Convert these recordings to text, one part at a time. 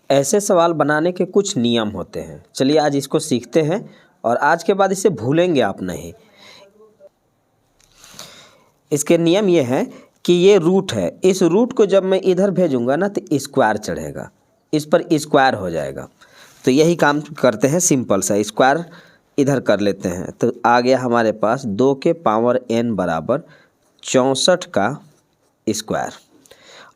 ऐसे सवाल बनाने के कुछ नियम होते हैं। चलिए आज इसको सीखते हैं और आज के बाद इसे भूलेंगे आप नहीं। इसके नियम ये हैं कि ये रूट है, इस रूट को जब मैं इधर भेजूंगा ना तो स्क्वायर चढ़ेगा, इस पर स्क्वायर हो जाएगा। तो यही काम करते हैं, सिंपल सा स्क्वायर इधर कर लेते हैं। तो आ गया हमारे पास 2 के पावर n बराबर 64 का स्क्वायर।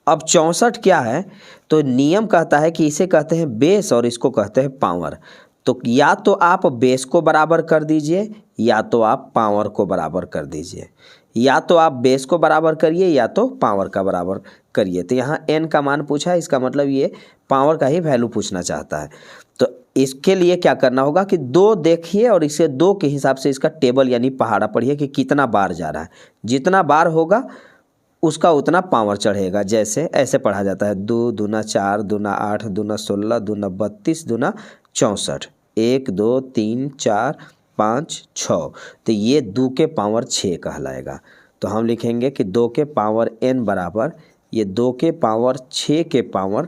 अब 64 क्या है, तो नियम कहता है कि इसे कहते हैं बेस और इसको कहते हैं पावर। तो या तो आप बेस को बराबर कर दीजिए या तो आप पावर को बराबर कर दीजिए, या तो आप बेस को बराबर करिए या तो पावर का बराबर करिए। तो यहाँ n का मान पूछा है, इसका मतलब ये पावर का ही वैल्यू पूछना चाहता है। तो इसके लिए क्या करना होगा कि 2 देखिए और इसे 2 के हिसाब से इसका टेबल यानी पहाड़ा पढ़िए कि कितना बार जा रहा है। जितना बार होगा उसका उतना पावर चढ़ेगा। जैसे ऐसे पढ़ा जाता है 2 दूना 4 दूना 8 दूना 16 दूना 32 दूना 64, 1 2 3 4 5 6। तो ये 2 के पावर 6 कहलाएगा। तो हम लिखेंगे कि 2 के पावर n बराबर ये 2 के पावर 6 के पावर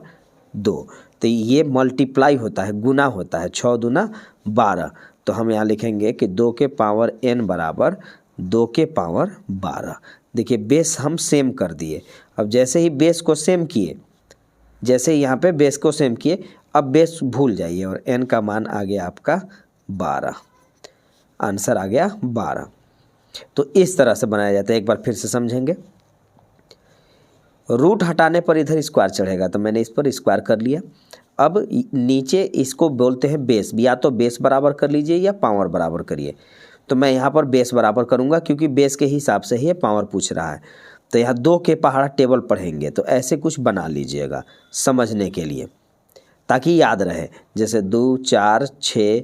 2। तो ये मल्टीप्लाई होता है, गुना होता है, 6 दूना 12। तो हम यहाँ लिखेंगे कि 2 के पावर n बराबर 2 के पावर 12। देखिए बेस हम सेम कर दिए। अब जैसे ही बेस को सेम किए, जैसे यहाँ पे बेस को सेम किए, अब बेस भूल जाइए और n का मान आ गया आपका 12। आंसर आ गया 12। तो इस तरह से बनाया जाता है। एक बार फिर से समझेंगे। रूट हटाने पर इधर स्क्वायर चढ़ेगा, तो मैंने इस पर स्क्वायर कर लिया। अब नीचे इसको बोलते हैं बेस, या तो बेस बराबर कर लीजिए या पावर बराबर करिए। तो मैं यहाँ पर बेस बराबर करूँगा क्योंकि बेस के हिसाब से ही ये पावर पूछ रहा है। तो यहाँ 2 के पहाड़ा टेबल पढ़ेंगे तो ऐसे कुछ बना लीजिएगा समझने के लिए, ताकि याद रहे। जैसे 2 4 6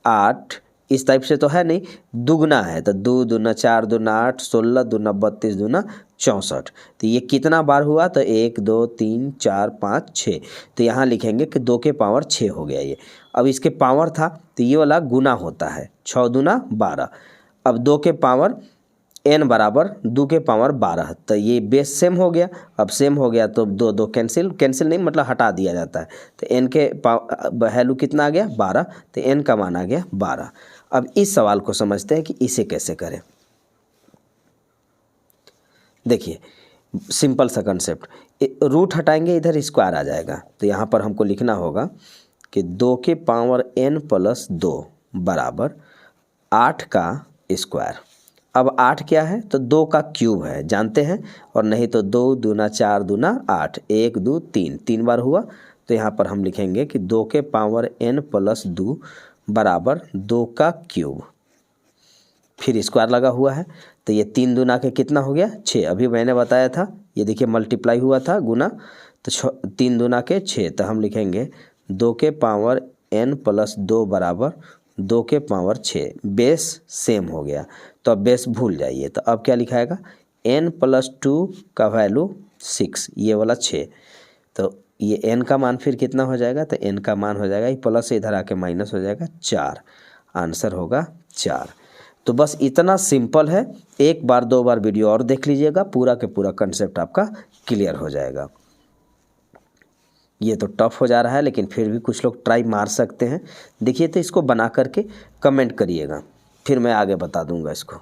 8 इस टाइप से तो है नहीं, दुगना है। तो 2 दूना 4 दूना 8 16 दूना 32 दूना 64। तो ये कितना बार हुआ, तो 1 2 3 4 5 6। तो यहाँ लिखेंगे कि 2 के पावर 6 हो गया ये। अब इसके पावर था तो ये वाला गुना होता है, 6 दूना 12। अब 2 के पावर n बराबर 2 के पावर 12। तो ये बेस सेम हो गया। अब सेम हो गया तो 2 2 कैंसिल नहीं, मतलब हटा दिया जाता है। तो n के वैल्यू कितना आ गया 12। तो n का मान आ गया 12। अब इस सवाल को समझते हैं कि इसे कैसे करें। देखिए सिंपल सा कंसेप्ट, रूट हटाएंगे इधर स्क्वायर आ जाएगा। तो यहाँ पर हमको लिखना होगा कि 2 के पावर n प्लस 2 बराबर 8 का स्क्वायर। अब 8 क्या है, तो 2 का क्यूब है, जानते हैं। और नहीं तो 2 दूना 4 दूना 8, 1 2 3, 3 बार हुआ। तो यहाँ पर हम लिखेंगे कि 2 के पावर n प्लस 2 बराबर 2 का क्यूब, फिर स्क्वायर लगा हुआ है। तो ये 3 दूना के कितना हो गया 6। अभी मैंने बताया था, ये देखिए मल्टीप्लाई हुआ था गुना, तो 3 दूना के 6। तो हम लिखेंगे 2 के पावर n प्लस 2 बराबर 2 के पावर 6। बेस सेम हो गया तो अब बेस भूल जाइए। तो अब क्या लिखाएगा, n प्लस 2 का वैल्यू 6, ये वाला 6। तो ये n का मान फिर कितना हो जाएगा, तो n का मान हो जाएगा, ये प्लस से इधर आके माइनस हो जाएगा 4। आंसर होगा 4। तो बस इतना सिंपल है। एक बार 2 बार वीडियो और देख लीजिएगा, पूरा के पूरा कंसेप्ट आपका क्लियर हो जाएगा। ये तो टफ हो जा रहा है लेकिन फिर भी कुछ लोग ट्राई मार सकते हैं। देखिए तो इसको बना करके कमेंट करिएगा, फिर मैं आगे बता दूंगा इसको।